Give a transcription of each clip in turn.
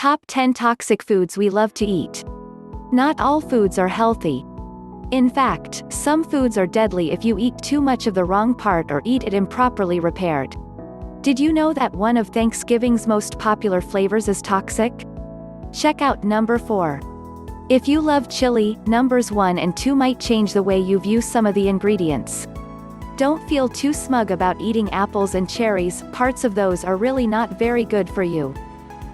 Top 10 toxic foods we love to eat. Not all foods are healthy. In fact, some foods are deadly if you eat too much of the wrong part or eat it improperly prepared. Did you know that one of Thanksgiving's most popular flavors is toxic? Check out number 4. If you love chili, numbers 1 and 2 might change the way you view some of the ingredients. Don't feel too smug about eating apples and cherries, parts of those are really not very good for you.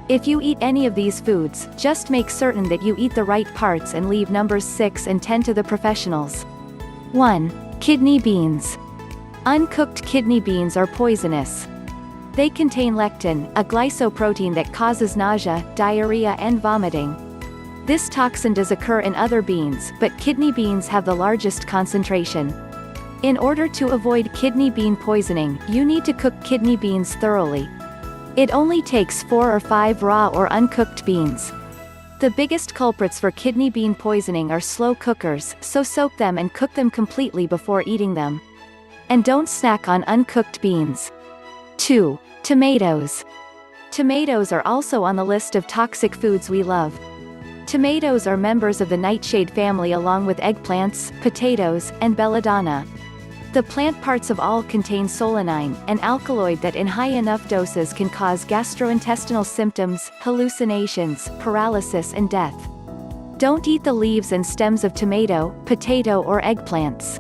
If you eat any of these foods, just make certain that you eat the right parts and leave numbers 6 and 10 to the professionals. 1. Kidney beans. Uncooked kidney beans are poisonous. They contain lectin, a glycoprotein that causes nausea, diarrhea and vomiting. This toxin does occur in other beans, but kidney beans have the largest concentration. In order to avoid kidney bean poisoning, you need to cook kidney beans thoroughly. It only takes 4 or 5 raw or uncooked beans. The biggest culprits for kidney bean poisoning are slow cookers, so soak them and cook them completely before eating them. And don't snack on uncooked beans. 2. Tomatoes. Tomatoes are also on the list of toxic foods we love. Tomatoes are members of the nightshade family along with eggplants, potatoes, and belladonna. The plant parts of all contain solanine, an alkaloid that in high enough doses can cause gastrointestinal symptoms, hallucinations, paralysis and death. Don't eat the leaves and stems of tomato, potato or eggplants.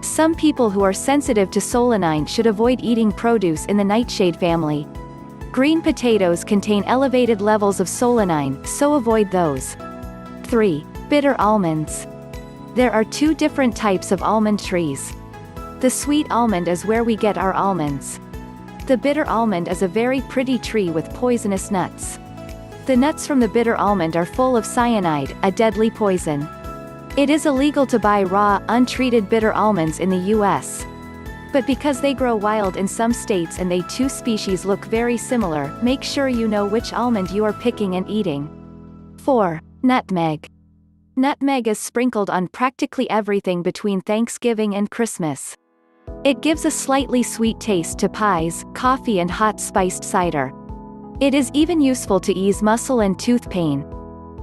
Some people who are sensitive to solanine should avoid eating produce in the nightshade family. Green potatoes contain elevated levels of solanine, so avoid those. 3. Bitter almonds. There are 2 different types of almond trees. The sweet almond is where we get our almonds. The bitter almond is a very pretty tree with poisonous nuts. The nuts from the bitter almond are full of cyanide, a deadly poison. It is illegal to buy raw, untreated bitter almonds in the US. But because they grow wild in some states and they 2 species look very similar, make sure you know which almond you are picking and eating. 4. Nutmeg. Nutmeg is sprinkled on practically everything between Thanksgiving and Christmas. It gives a slightly sweet taste to pies, coffee and hot spiced cider. It is even useful to ease muscle and tooth pain.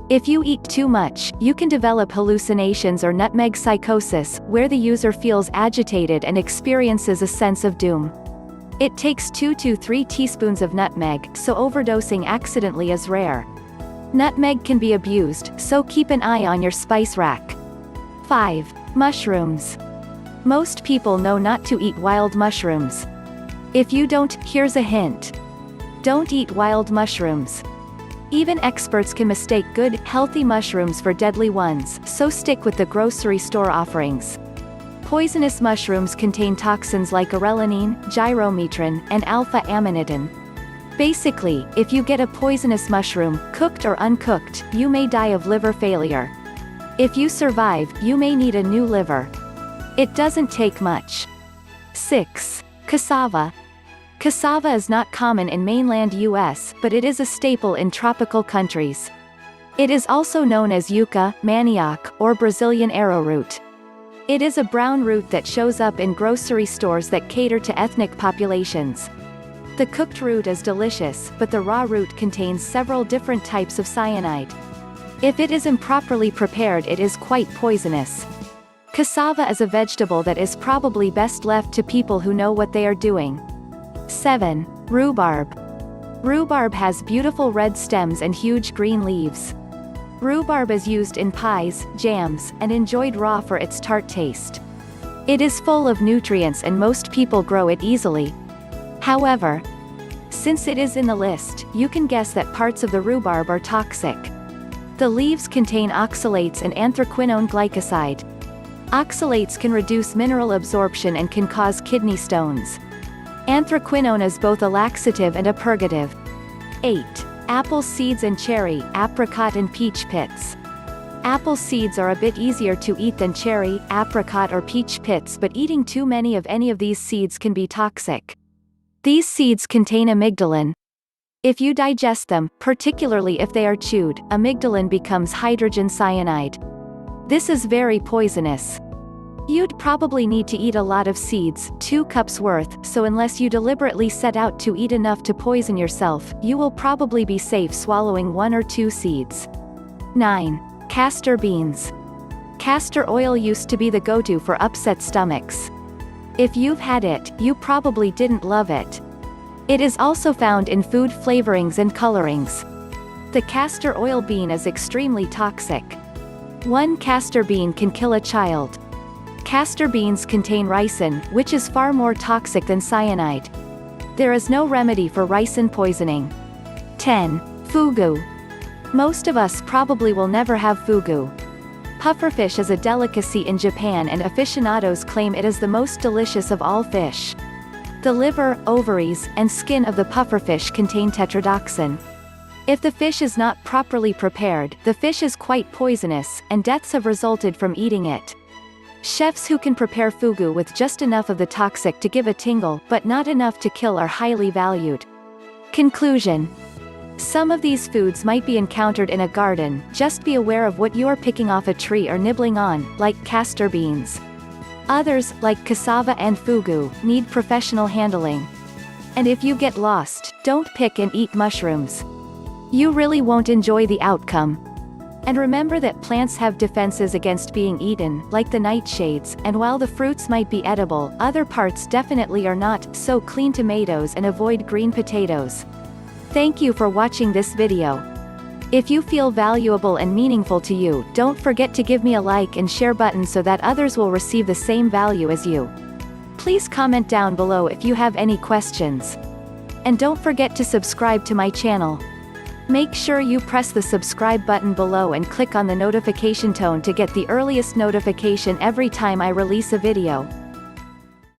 If you eat too much, you can develop hallucinations or nutmeg psychosis, where the user feels agitated and experiences a sense of doom. It takes 2 to 3 teaspoons of nutmeg, so overdosing accidentally is rare. Nutmeg can be abused, so keep an eye on your spice rack. 5. Mushrooms. Most people know not to eat wild mushrooms. If you don't, here's a hint. Don't eat wild mushrooms. Even experts can mistake good, healthy mushrooms for deadly ones, so stick with the grocery store offerings. Poisonous mushrooms contain toxins like arelanine, gyrometrin, and alpha-amanitin. Basically, if you get a poisonous mushroom, cooked or uncooked, you may die of liver failure. If you survive, you may need a new liver. It doesn't take much. 6. Cassava. Cassava is not common in mainland US, but it is a staple in tropical countries. It is also known as yuca, manioc, or Brazilian arrowroot. It is a brown root that shows up in grocery stores that cater to ethnic populations. The cooked root is delicious, but the raw root contains several different types of cyanide. If it is improperly prepared, it is quite poisonous. Cassava is a vegetable that is probably best left to people who know what they are doing. 7. Rhubarb. Rhubarb has beautiful red stems and huge green leaves. Rhubarb is used in pies, jams, and enjoyed raw for its tart taste. It is full of nutrients and most people grow it easily. However, since it is in the list, you can guess that parts of the rhubarb are toxic. The leaves contain oxalates and anthraquinone glycoside. Oxalates can reduce mineral absorption and can cause kidney stones. Anthraquinone is both a laxative and a purgative. 8. Apple seeds and cherry, apricot and peach pits. Apple seeds are a bit easier to eat than cherry, apricot or peach pits, but eating too many of any of these seeds can be toxic. These seeds contain amygdalin. If you digest them, particularly if they are chewed, amygdalin becomes hydrogen cyanide. This is very poisonous. You'd probably need to eat a lot of seeds, 2 cups worth, so unless you deliberately set out to eat enough to poison yourself, you will probably be safe swallowing 1 or 2 seeds. 9. Castor beans. Castor oil used to be the go-to for upset stomachs. If you've had it, you probably didn't love it. It is also found in food flavorings and colorings. The castor oil bean is extremely toxic. 1 castor bean can kill a child. Castor beans contain ricin, which is far more toxic than cyanide. There is no remedy for ricin poisoning. 10. Fugu. Most of us probably will never have fugu. Pufferfish is a delicacy in Japan and aficionados claim it is the most delicious of all fish. The liver, ovaries, and skin of the pufferfish contain tetrodotoxin. If the fish is not properly prepared, the fish is quite poisonous, and deaths have resulted from eating it. Chefs who can prepare fugu with just enough of the toxic to give a tingle but not enough to kill are highly valued. Conclusion. Some of these foods might be encountered in a garden, just be aware of what you are picking off a tree or nibbling on, like castor beans. Others, like cassava and fugu, need professional handling. And if you get lost, don't pick and eat mushrooms. You really won't enjoy the outcome. And remember that plants have defenses against being eaten, like the nightshades, and while the fruits might be edible, other parts definitely are not, so clean tomatoes and avoid green potatoes. Thank you for watching this video. If you feel valuable and meaningful to you, don't forget to give me a like and share button so that others will receive the same value as you. Please comment down below if you have any questions. And don't forget to subscribe to my channel. Make sure you press the subscribe button below and click on the notification tone to get the earliest notification every time I release a video.